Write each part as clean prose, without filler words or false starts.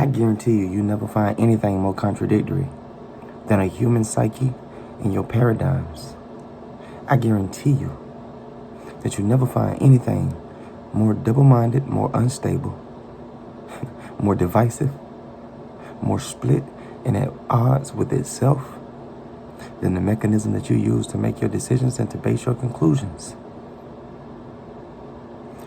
I guarantee you never find anything more contradictory than a human psyche and your paradigms. I guarantee you that you never find anything more double-minded, more unstable, more divisive, more split and at odds with itself than the mechanism that you use to make your decisions and to base your conclusions.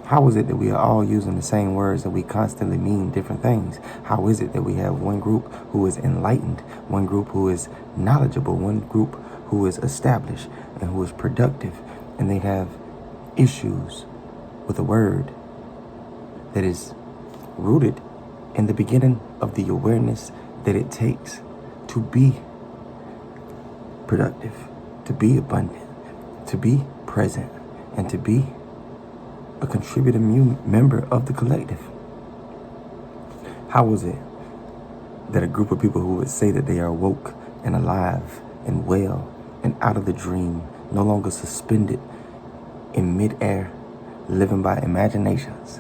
How is it that we are all using the same words and we constantly mean different things? How is it that we have one group who is enlightened, one group who is knowledgeable, one group who is established and who is productive, and they have issues with a word that is rooted in the beginning of the awareness that it takes to be productive, to be abundant, to be present, and to be a contributing member of the collective? How is it that a group of people who would say that they are woke and alive and well and out of the dream, no longer suspended in midair, living by imaginations,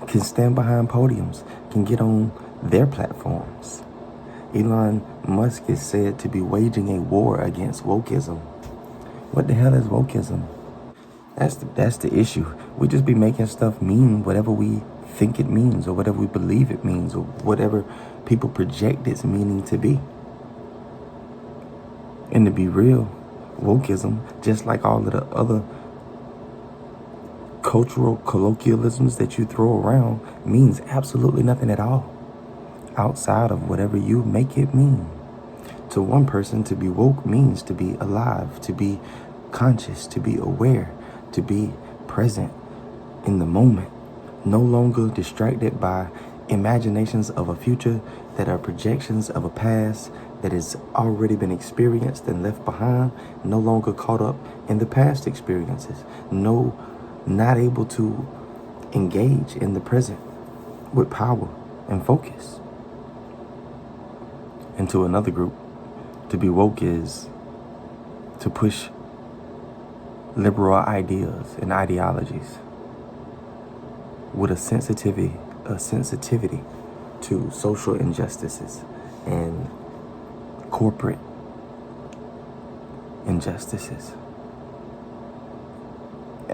can stand behind podiums, can get on their platforms? Elon Musk is said to be waging a war against wokeism. What the hell is wokeism? That's the issue. We just be making stuff mean whatever we think it means, or whatever we believe it means, or whatever people project its meaning to be. And to be real, wokeism, just like all of the other cultural colloquialisms that you throw around, means absolutely nothing at all outside of whatever you make it mean. To one person, to be woke means to be alive, to be conscious, to be aware, to be present in the moment, no longer distracted by imaginations of a future that are projections of a past that has already been experienced and left behind, no longer caught up in the past experiences, not able to engage in the present with power and focus. And to another group, to be woke is to push liberal ideas and ideologies with a sensitivity to social injustices and corporate injustices.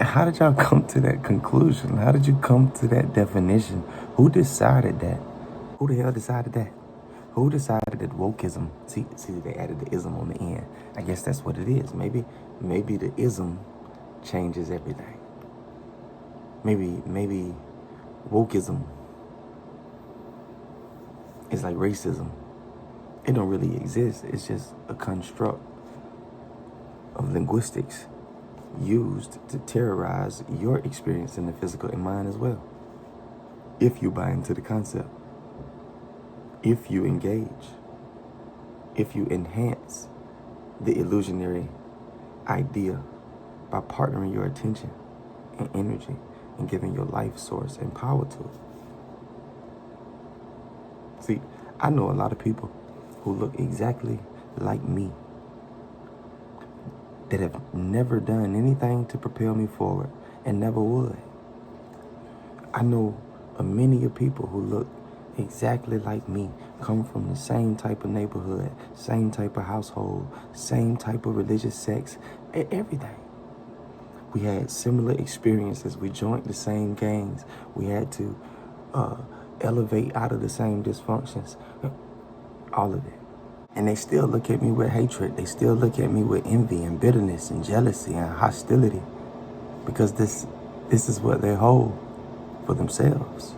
How did y'all come to that conclusion? How did you come to that definition? Who decided that? Who the hell decided that? Who decided that wokeism? See, they added the ism on the end. I guess that's what it is. Maybe the ism changes everything. Maybe wokeism is like racism. It don't really exist. It's just a construct of linguistics used to terrorize your experience in the physical and mine as well. If you buy into the concept, if you engage, if you enhance the illusionary idea by partnering your attention and energy and giving your life source and power to it. See, I know a lot of people who look exactly like me that have never done anything to propel me forward and never would. I know many of people who look exactly like me, come from the same type of neighborhood, same type of household, same type of religious sects, everything. We had similar experiences. We joined the same gangs. We had to elevate out of the same dysfunctions. All of it. And they still look at me with hatred. They still look at me with envy and bitterness and jealousy and hostility, because this is what they hold for themselves.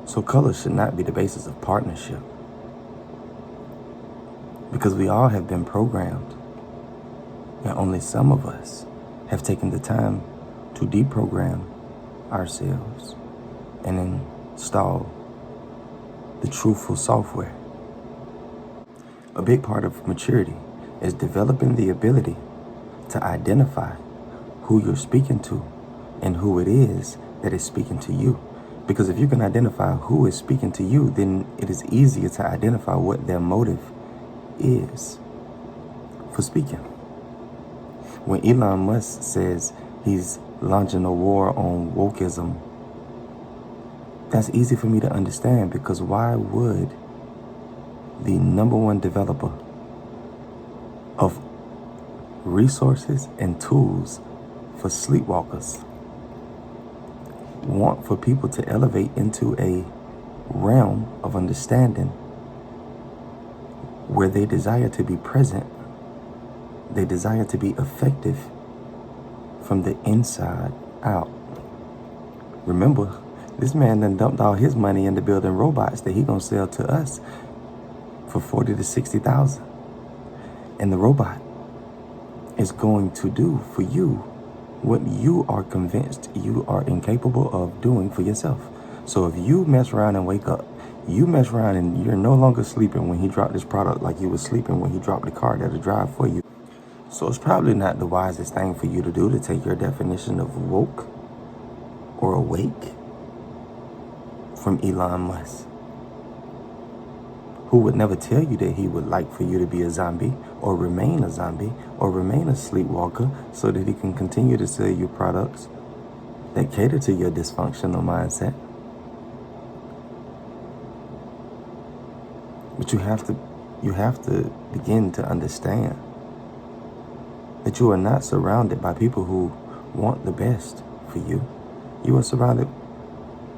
So color should not be the basis of partnership, because we all have been programmed, and only some of us have taken the time to deprogram ourselves and install the truthful software. A big part of maturity is developing the ability to identify who you're speaking to and who it is that is speaking to you. Because if you can identify who is speaking to you, then it is easier to identify what their motive is for speaking. When Elon Musk says he's launching a war on wokeism, That's easy for me to understand, because why would the number one developer of resources and tools for sleepwalkers want for people to elevate into a realm of understanding where they desire to be present, they desire to be effective from the inside out? Remember, this man done dumped all his money into building robots that he gonna sell to us for 40 to 60,000. And the robot is going to do for you what you are convinced you are incapable of doing for yourself. So if you mess around and wake up, you mess around and you're no longer sleeping when he dropped this product like you were sleeping when he dropped the car that'll drive for you. So it's probably not the wisest thing for you to do to take your definition of woke or awake from Elon Musk, who would never tell you that he would like for you to be a zombie or remain a sleepwalker so that he can continue to sell you products that cater to your dysfunctional mindset. But you have to begin to understand that you are not surrounded by people who want the best for you. You are surrounded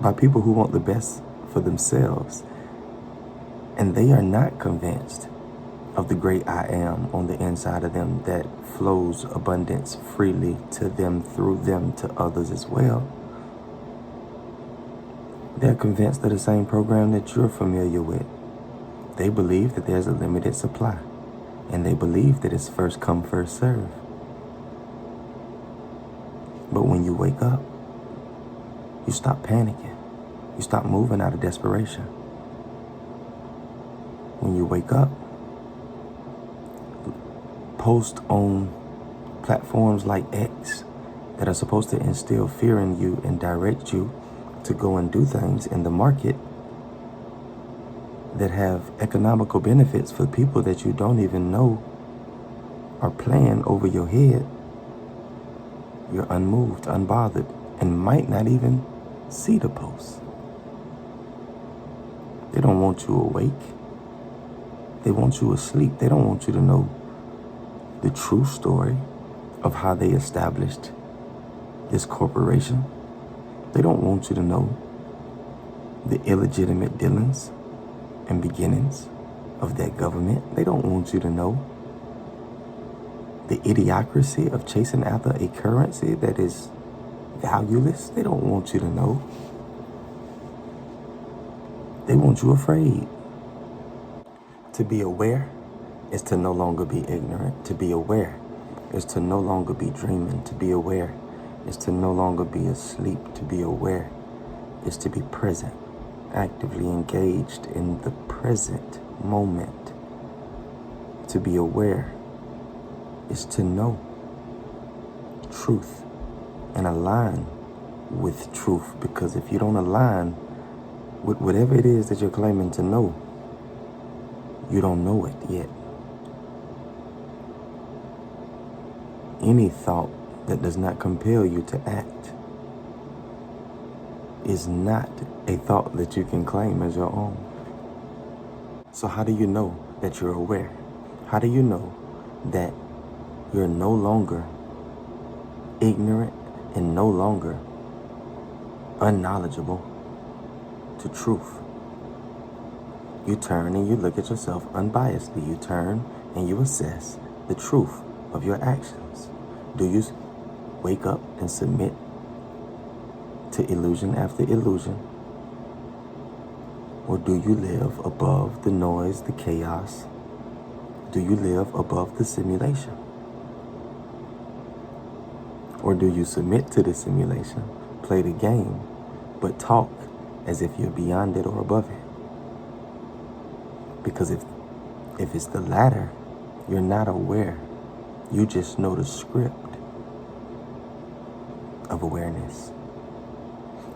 by people who want the best for themselves. And they are not convinced of the great I am on the inside of them that flows abundance freely to them, through them, to others as well. They're convinced of the same program that you're familiar with. They believe that there's a limited supply, and they believe that it's first come, first serve. But when you wake up, you stop panicking. You stop moving out of desperation. When you wake up, post on platforms like X that are supposed to instill fear in you and direct you to go and do things in the market that have economical benefits for people that you don't even know are playing over your head. You're unmoved, unbothered, and might not even see the post. They don't want you awake. They want you asleep. They don't want you to know the true story of how they established this corporation. They don't want you to know the illegitimate dealings and beginnings of that government. They don't want you to know the idiocracy of chasing after a currency that is valueless. They don't want you to know. They want you afraid. To be aware is to no longer be ignorant. To be aware is to no longer be dreaming. To be aware is to no longer be asleep. To be aware is to be present, actively engaged in the present moment. To be aware is to know truth and align with truth, because if you don't align with whatever it is that you're claiming to know, you don't know it yet. Any thought that does not compel you to act is not a thought that you can claim as your own. So how do you know that you're aware? How do you know that you're no longer ignorant and no longer unknowledgeable to truth? You turn and you look at yourself unbiasedly. You turn and you assess the truth of your actions. Do you wake up and submit to illusion after illusion? Or do you live above the noise, the chaos? Do you live above the simulation? Or do you submit to the simulation, play the game, but talk as if you're beyond it or above it? Because if it's the latter, you're not aware. You just know the script of awareness.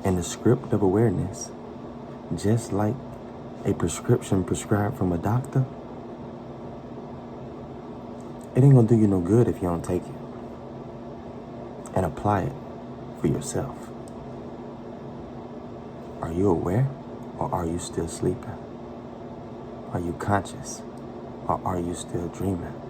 And the script of awareness, just like a prescription prescribed from a doctor, it ain't gonna do you no good if you don't take it and apply it for yourself. Are you aware, or are you still sleeping? Are you conscious, or are you still dreaming?